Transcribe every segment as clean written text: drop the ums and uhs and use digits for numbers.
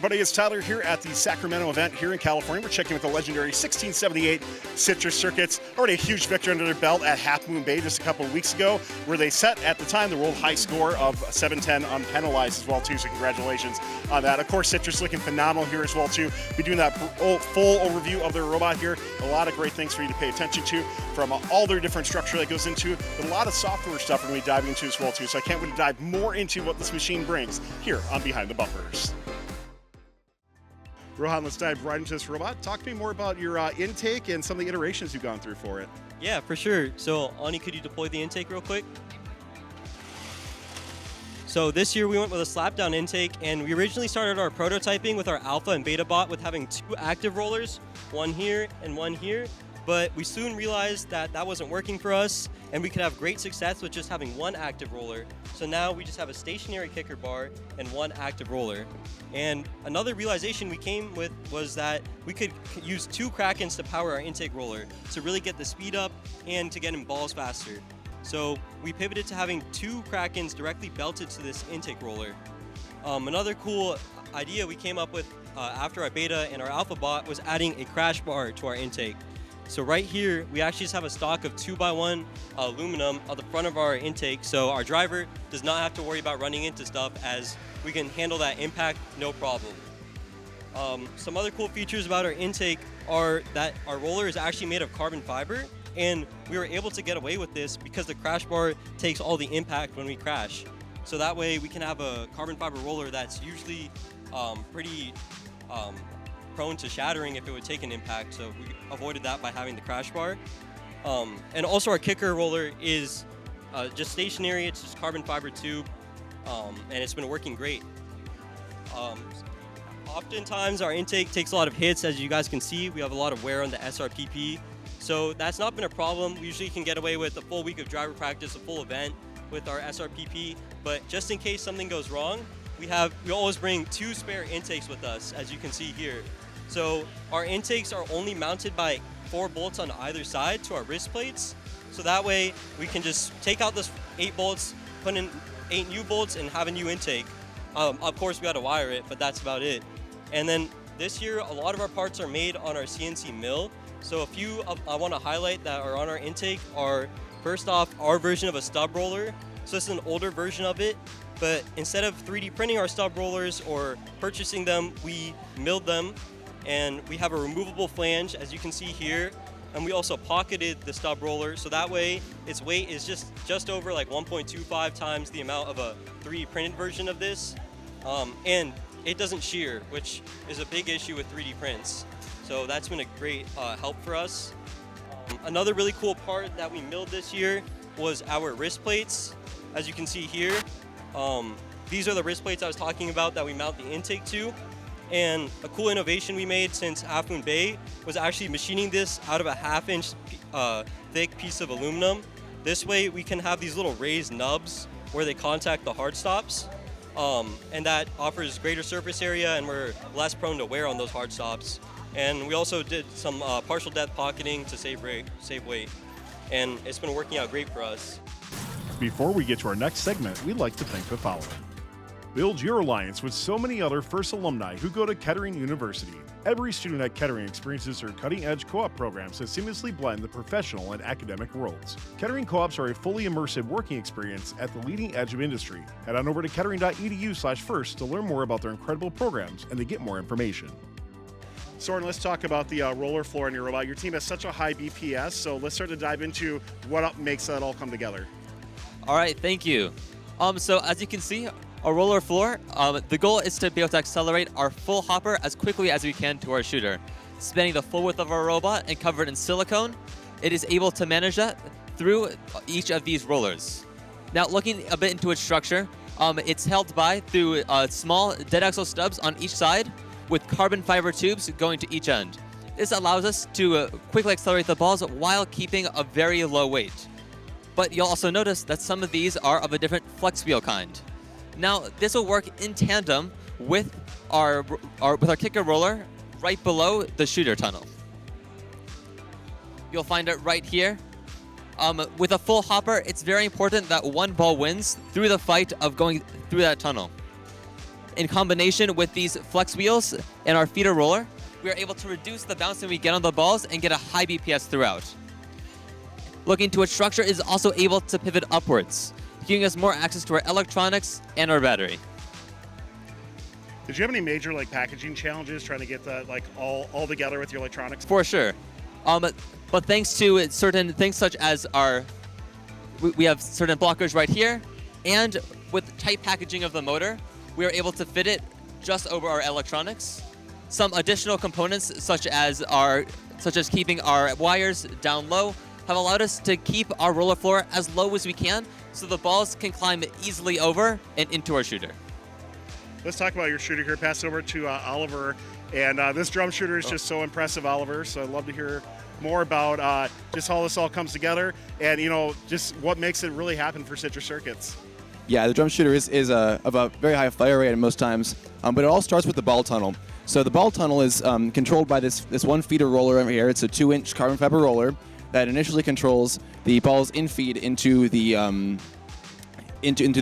everybody, it's Tyler here at the Sacramento event here in California. We're checking with the legendary 1678 Citrus Circuits. Already a huge victory under their belt at Half Moon Bay just a couple of weeks ago, where they set, at the time, the world high score of 710 unpenalized as well, too, so congratulations on that. Of course, Citrus looking phenomenal here as well, too. Be doing that full overview of their robot here. A lot of great things for you to pay attention to from all their different structure that goes into it, but a lot of software stuff we're going to be diving into as well, too. So I can't wait to dive more into what this machine brings here on Behind the Bumpers. Rohan, let's dive right into this robot. Talk to me more about your intake and some of the iterations you've gone through for it. Yeah, for sure. So, Ani, could you deploy the intake real quick? So this year we went with a slap-down intake, and we originally started our prototyping with our alpha and beta bot with having 2 active rollers, one here and one here. But we soon realized that that wasn't working for us, and we could have great success with just having 1 active roller. So now we just have a stationary kicker bar and 1 active roller. And another realization we came with was that we could use 2 Krakens to power our intake roller to really get the speed up and to get in balls faster. So we pivoted to having 2 Krakens directly belted to this intake roller. Another cool idea we came up with after our beta and our alpha bot was adding a crash bar to our intake. So right here, we actually just have a stock of 2x1 aluminum at the front of our intake, so our driver does not have to worry about running into stuff, as we can handle that impact no problem. Some other cool features about our intake are that our roller is actually made of carbon fiber, and we were able to get away with this because the crash bar takes all the impact when we crash. So that way we can have a carbon fiber roller that's usually pretty prone to shattering if it would take an impact, so we avoided that by having the crash bar. And also our kicker roller is just stationary. It's just carbon fiber tube, and it's been working great. Oftentimes our intake takes a lot of hits. As you guys can see, we have a lot of wear on the SRPP, so that's not been a problem. We usually can get away with a full week of driver practice, a full event with our SRPP, but just in case something goes wrong, we always bring 2 spare intakes with us, as you can see here. So our intakes are only mounted by 4 bolts on either side to our wrist plates. So that way we can just take out this 8 bolts, put in 8 new bolts, and have a new intake. Of course we got to wire it, but that's about it. And then this year, a lot of our parts are made on our CNC mill. So a few I want to highlight that are on our intake are, first off, our version of a stub roller. So this is an older version of it, but instead of 3D printing our stub rollers or purchasing them, we milled them. And we have a removable flange, as you can see here, and we also pocketed the stub roller, so that way its weight is just over like 1.25 times the amount of a 3D printed version of this, and it doesn't shear, which is a big issue with 3D prints. So that's been a great help for us. Another really cool part that we milled this year was our wrist plates. As you can see here, these are the wrist plates I was talking about that we mount the intake to. And a cool innovation we made since Half Moon Bay was actually machining this out of a 1/2-inch thick piece of aluminum. This way we can have these little raised nubs where they contact the hard stops, and that offers greater surface area, and we're less prone to wear on those hard stops. And we also did some partial depth pocketing to save weight, and it's been working out great for us. Before we get to our next segment, we'd like to thank the following. Build your alliance with so many other FIRST alumni who go to Kettering University. Every student at Kettering experiences their cutting-edge co-op programs that seamlessly blend the professional and academic worlds. Kettering co-ops are a fully immersive working experience at the leading edge of industry. Head on over to kettering.edu/first to learn more about their incredible programs and to get more information. Soren, let's talk about the roller floor in your robot. Your team has such a high BPS, so let's start to dive into what makes that all come together. All right, thank you. So as you can see, our roller floor, the goal is to be able to accelerate our full hopper as quickly as we can to our shooter. Spanning the full width of our robot and covered in silicone, it is able to manage that through each of these rollers. Now, looking a bit into its structure, it's held through small dead axle stubs on each side with carbon fiber tubes going to each end. This allows us to quickly accelerate the balls while keeping a very low weight. But you'll also notice that some of these are of a different flex wheel kind. Now, this will work in tandem with our kicker roller right below the shooter tunnel. You'll find it right here. With a full hopper, it's very important that one ball wins through the fight of going through that tunnel. in combination with these flex wheels and our feeder roller, we are able to reduce the bouncing we get on the balls and get a high BPS throughout. Looking to its structure is also able to pivot upwards, giving us more access to our electronics and our battery. Did you have any major packaging challenges trying to get that all together with your electronics? For sure. But thanks to certain things such as we have certain blockers right here, and with tight packaging of the motor, we are able to fit it just over our electronics. Some additional components such as keeping our wires down low have allowed us to keep our roller floor as low as we can so the balls can climb easily over and into our shooter. Let's talk about your shooter here. Pass over to Oliver. And this drum shooter is just so impressive, Oliver. So I'd love to hear more about just how this all comes together and, just what makes it really happen for Citrus Circuits. Yeah, the drum shooter is of a very high fire rate most times, but it all starts with the ball tunnel. So the ball tunnel is controlled by this one feeder roller over here. It's a 2-inch carbon fiber roller that initially controls the ball's infeed into the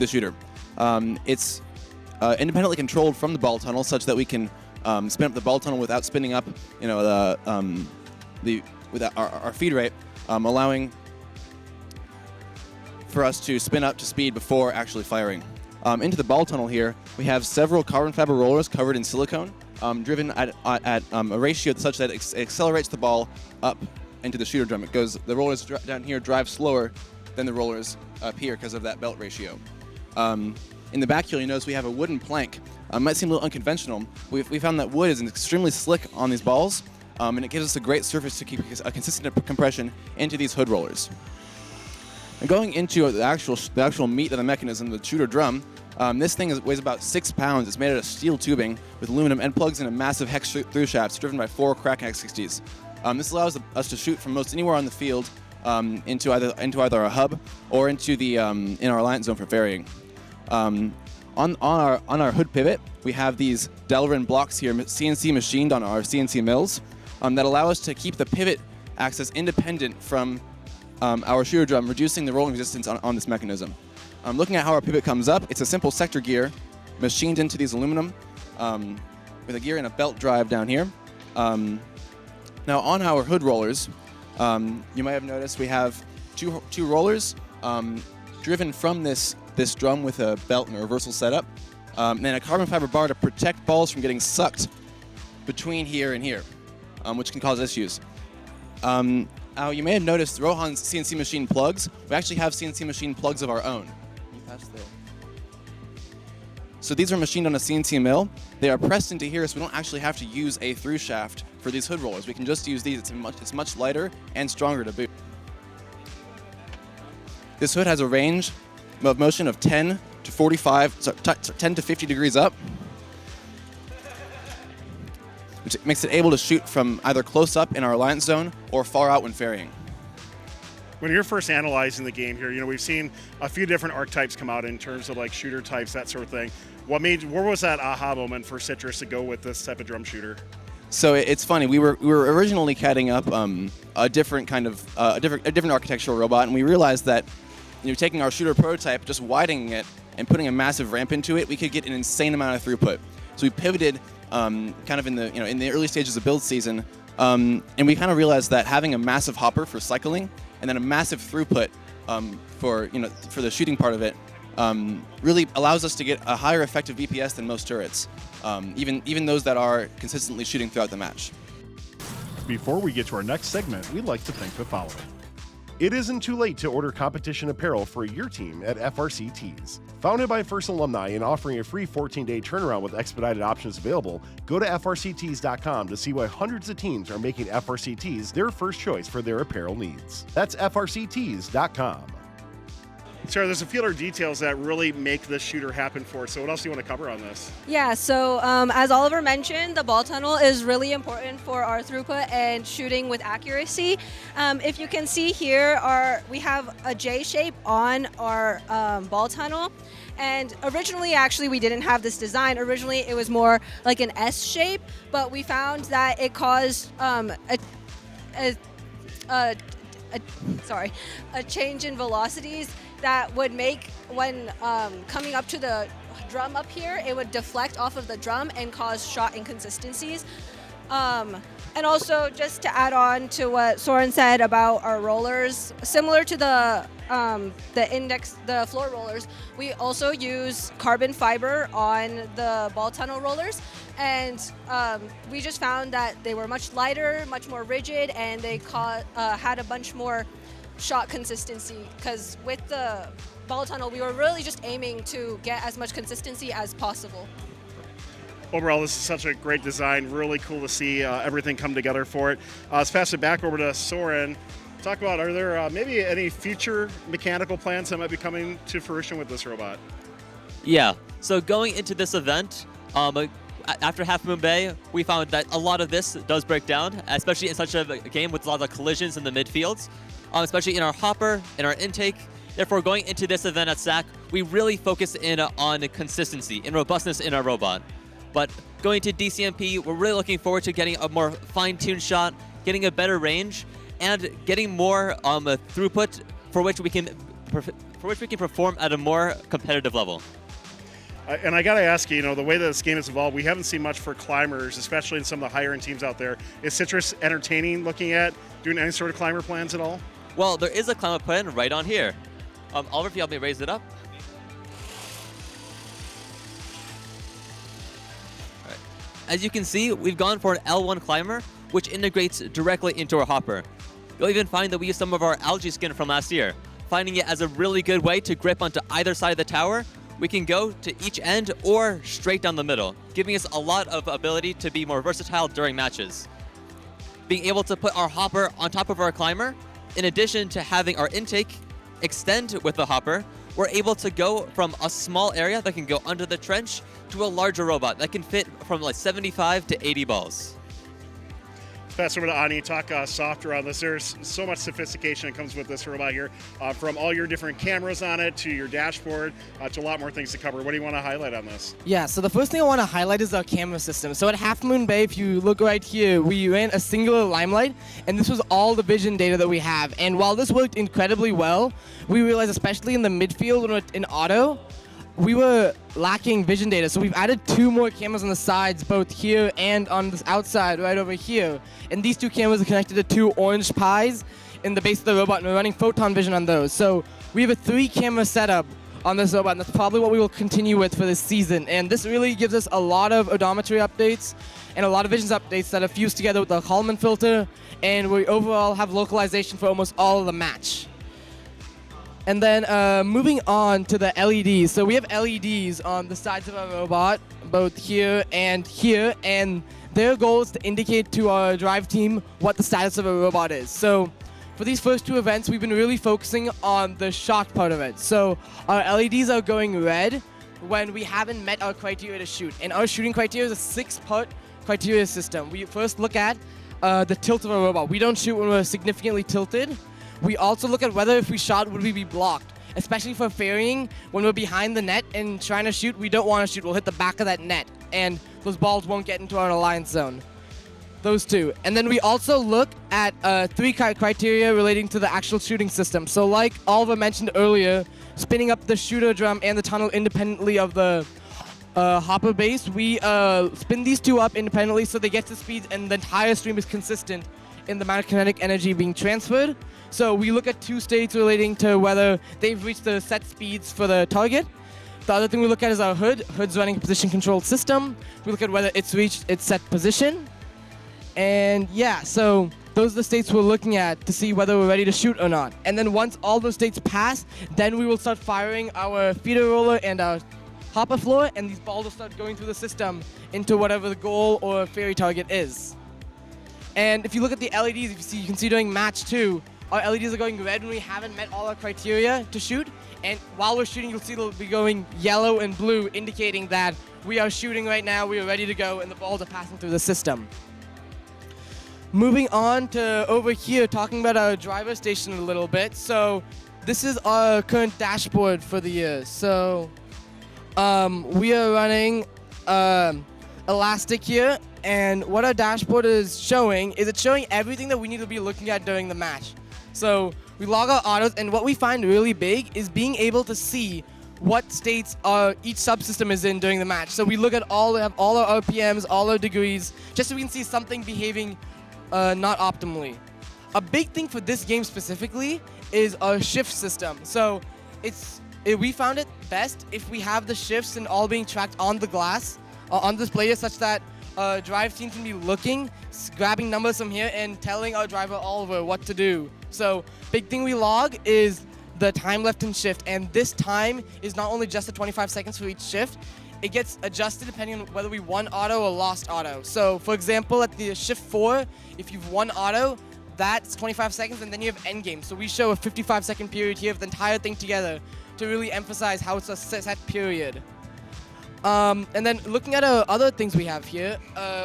shooter. It's independently controlled from the ball tunnel, such that we can spin up the ball tunnel without spinning up, with our feed rate, allowing for us to spin up to speed before actually firing. Into the ball tunnel here, we have several carbon fiber rollers covered in silicone, driven at a ratio such that it accelerates the ball up into the shooter drum. The rollers down here drive slower than the rollers up here because of that belt ratio. In the back here, you notice we have a wooden plank. Might seem a little unconventional. We found that wood is extremely slick on these balls, and it gives us a great surface to keep a consistent compression into these hood rollers. And going into the actual meat of the mechanism, the shooter drum, this thing weighs about 6 pounds. It's made out of steel tubing with aluminum and plugs in a massive hex through shafts driven by 4 crack X60s. This allows us to shoot from most anywhere on the field into either a hub or into the in our alliance zone for ferrying. On our hood pivot, we have these Delrin blocks here, CNC machined on our CNC mills, that allow us to keep the pivot axis independent from our shooter drum, reducing the rolling resistance on this mechanism. Looking at how our pivot comes up, it's a simple sector gear machined into these aluminum with a gear and a belt drive down here. Now on our hood rollers, you might have noticed we have two rollers driven from this drum with a belt and a reversal setup, and a carbon fiber bar to protect balls from getting sucked between here and here, which can cause issues. Now you may have noticed Rohan's CNC machine plugs. We actually have CNC machine plugs of our own. Can you pass there? So these are machined on a CNC mill. They are pressed into here, so we don't actually have to use a through shaft for these hood rollers. We can just use these. It's much lighter and stronger to boot. This hood has a range of motion of 10 to 50 degrees up, which makes it able to shoot from either close up in our alliance zone or far out when ferrying. When you're first analyzing the game here, we've seen a few different archetypes come out in terms of shooter types, that sort of thing. Where was that aha moment for Citrus to go with this type of drum shooter? So it's funny. We were originally catting up a different architectural robot, and we realized that taking our shooter prototype, just widening it and putting a massive ramp into it, we could get an insane amount of throughput. So we pivoted kind of in the early stages of build season, and we kind of realized that having a massive hopper for cycling and then a massive throughput for the shooting part of it really allows us to get a higher effective BPS than most turrets, even those that are consistently shooting throughout the match. Before we get to our next segment, we'd like to thank the following. It isn't too late to order competition apparel for your team at FRC Tees. Founded by FRC alumni and offering a free 14-day turnaround with expedited options available, go to frctees.com to see why hundreds of teams are making FRC Tees their first choice for their apparel needs. That's frctees.com. Sarah, there's a few other details that really make this shooter happen for us. So what else do you want to cover on this? Yeah, so as Oliver mentioned, the ball tunnel is really important for our throughput and shooting with accuracy. If you can see here, we have a J shape on our ball tunnel. And originally, actually, we didn't have this design. Originally, it was more like an S shape, but we found that it caused a change in velocities that would make, when coming up to the drum up here, it would deflect off of the drum and cause shot inconsistencies. And also, just to add on to what Soren said about our rollers, similar to the floor rollers, we also use carbon fiber on the ball tunnel rollers, and we just found that they were much lighter, much more rigid, and they had a bunch more shot consistency, because with the ball tunnel, we were really just aiming to get as much consistency as possible. Overall, this is such a great design. Really cool to see everything come together for it. Let's pass it back over to Soren. Talk about, are there maybe any future mechanical plans that might be coming to fruition with this robot? Yeah, so going into this event, after Half Moon Bay, we found that a lot of this does break down, especially in such a game with a lot of collisions in the midfields, especially in our hopper, in our intake. Therefore, going into this event at SAC, we really focus in on consistency and robustness in our robot. But going to DCMP, we're really looking forward to getting a more fine-tuned shot, getting a better range, and getting more throughput for which we can perform at a more competitive level. And I got to ask you, the way that this game has evolved, we haven't seen much for climbers, especially in some of the higher-end teams out there. Is Citrus entertaining looking at doing any sort of climber plans at all? Well, there is a climber plan right on here. Oliver, if you help me raise it up. As you can see, we've gone for an L1 climber, which integrates directly into our hopper. You'll even find that we use some of our algae skin from last year, finding it as a really good way to grip onto either side of the tower. We can go to each end or straight down the middle, giving us a lot of ability to be more versatile during matches. Being able to put our hopper on top of our climber, in addition to having our intake extend with the hopper, we're able to go from a small area that can go under the trench to a larger robot that can fit from like 75 to 80 balls. Pass over to Ani, talk softer on this. There's so much sophistication that comes with this robot here, from all your different cameras on it to your dashboard to a lot more things to cover. What do you want to highlight on this? Yeah, so the first thing I want to highlight is our camera system. So at Half Moon Bay, if you look right here, we ran a singular limelight, and this was all the vision data that we have. And while this worked incredibly well, we realized, especially in the midfield when we're in auto, we were lacking vision data, so we've added 2 more cameras on the sides, both here and on this outside right over here. And these 2 cameras are connected to 2 orange pies in the base of the robot, and we're running photon vision on those. So we have a 3-camera setup on this robot, and that's probably what we will continue with for this season. And this really gives us a lot of odometry updates and a lot of visions updates that are fused together with the Kalman filter, and we overall have localization for almost all of the match. And then moving on to the LEDs. So we have LEDs on the sides of our robot, both here, and their goal is to indicate to our drive team what the status of our robot is. So for these first 2 events, we've been really focusing on the shot part of it. So our LEDs are going red when we haven't met our criteria to shoot. And our shooting criteria is a 6-part criteria system. We first look at the tilt of our robot. We don't shoot when we're significantly tilted. We also look at whether if we shot, would we be blocked, especially for ferrying. When we're behind the net and trying to shoot, we don't want to shoot. We'll hit the back of that net, and those balls won't get into our alliance zone. Those 2. And then we also look at 3 criteria relating to the actual shooting system. So like Oliver mentioned earlier, spinning up the shooter drum and the tunnel independently of the hopper base, we spin these 2 up independently so they get to speed and the entire stream is consistent in the amount of kinetic energy being transferred. So we look at 2 states relating to whether they've reached the set speeds for the target. The other thing we look at is our hood. Hood's running a position controlled system. We look at whether it's reached its set position. And yeah, so those are the states we're looking at to see whether we're ready to shoot or not. And then once all those states pass, then we will start firing our feeder roller and our hopper floor, and these balls will start going through the system into whatever the goal or ferry target is. And if you look at the LEDs, you can see during match 2, our LEDs are going red when we haven't met all our criteria to shoot. And while we're shooting, you'll see they'll be going yellow and blue, indicating that we are shooting right now, we are ready to go, and the balls are passing through the system. Moving on to over here, talking about our driver station a little bit. So this is our current dashboard for the year. So we are running Elastic here, and what our dashboard is showing is it's showing everything that we need to be looking at during the match. So we log our autos, and what we find really big is being able to see what states each subsystem is in during the match. So we look at all our RPMs, all our degrees, just so we can see something behaving not optimally. A big thing for this game specifically is our shift system. So we found it best if we have the shifts and all being tracked on the glass, on this player, such that drive team can be looking, grabbing numbers from here and telling our driver Oliver what to do. So big thing we log is the time left in shift, and this time is not only just the 25 seconds for each shift, it gets adjusted depending on whether we won auto or lost auto. So for example, at the shift 4, if you've won auto, that's 25 seconds, and then you have endgame. So we show a 55-second period here of the entire thing together to really emphasize how it's a set period. And then looking at other things we have here,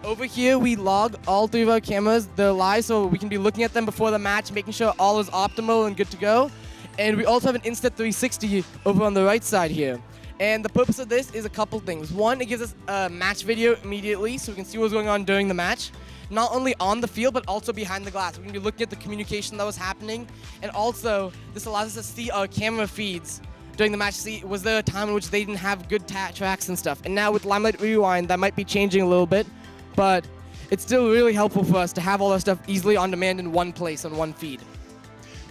over here we log all 3 of our cameras. They're live, so we can be looking at them before the match, making sure all is optimal and good to go. And we also have an Insta 360 over on the right side here. And the purpose of this is a couple things. One, it gives us a match video immediately, so we can see what's going on during the match. Not only on the field, but also behind the glass. We can be looking at the communication that was happening. And also, this allows us to see our camera feeds during the match. See, was there a time in which they didn't have good tracks and stuff? And now with Limelight Rewind, that might be changing a little bit. But it's still really helpful for us to have all our stuff easily on demand in one place, on one feed.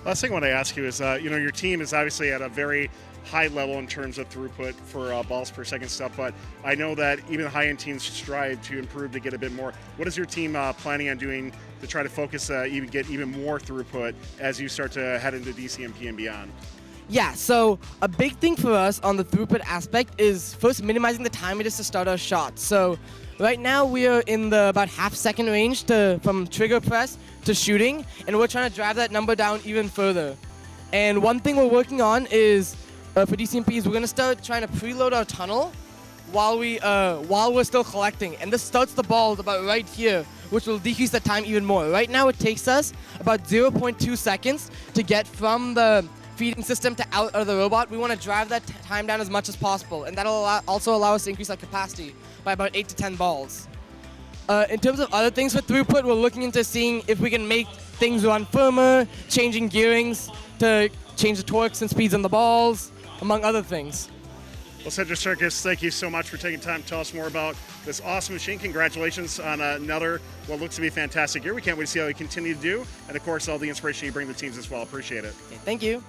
Last thing I want to ask you is, your team is obviously at a very high level in terms of throughput for balls per second stuff, but I know that even high-end teams strive to improve to get a bit more. What is your team planning on doing to try to focus, get even more throughput as you start to head into DCMP and beyond? Yeah, so a big thing for us on the throughput aspect is first minimizing the time it is to start our shots. So right now we are in the about half-second range from trigger press to shooting, and we're trying to drive that number down even further. And one thing we're working on is for DCMPs, we're going to start trying to preload our tunnel while we're still collecting. And this starts the balls about right here, which will decrease the time even more. Right now it takes us about 0.2 seconds to get from the feeding system to out of the robot. We want to drive that time down as much as possible, and that'll also allow us to increase our capacity by about 8 to 10 balls. In terms of other things with throughput, we're looking into seeing if we can make things run firmer, changing gearings to change the torques and speeds on the balls, among other things. Well, Cedric Circus, thank you so much for taking time to tell us more about this awesome machine. Congratulations on another, what looks to be a fantastic year. We can't wait to see how you continue to do, and of course, all the inspiration you bring to the teams as well. Appreciate it. Okay, thank you.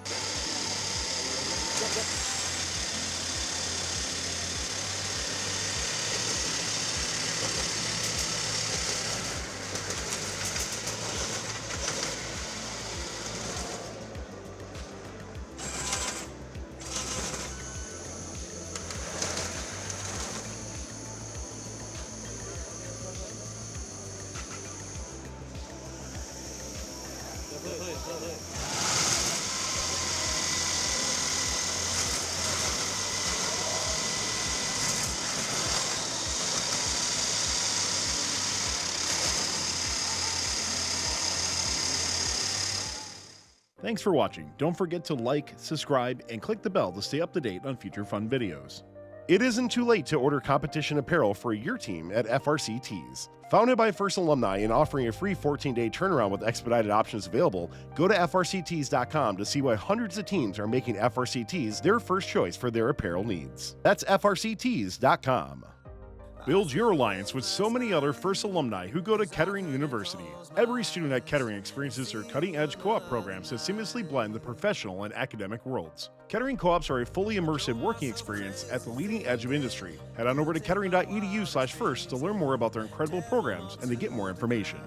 Thanks for watching. Don't forget to like, subscribe, and click the bell to stay up to date on future fun videos. It isn't too late to order competition apparel for your team at FRC Tees. Founded by FRC alumni and offering a free 14-day turnaround with expedited options available, go to frctees.com to see why hundreds of teams are making FRC Tees their first choice for their apparel needs. That's frctees.com. Build your alliance with so many other FRC alumni who go to Kettering University. Every student at Kettering experiences their cutting-edge co-op programs that seamlessly blend the professional and academic worlds. Kettering co-ops are a fully immersive working experience at the leading edge of industry. Head on over to kettering.edu/first to learn more about their incredible programs and to get more information.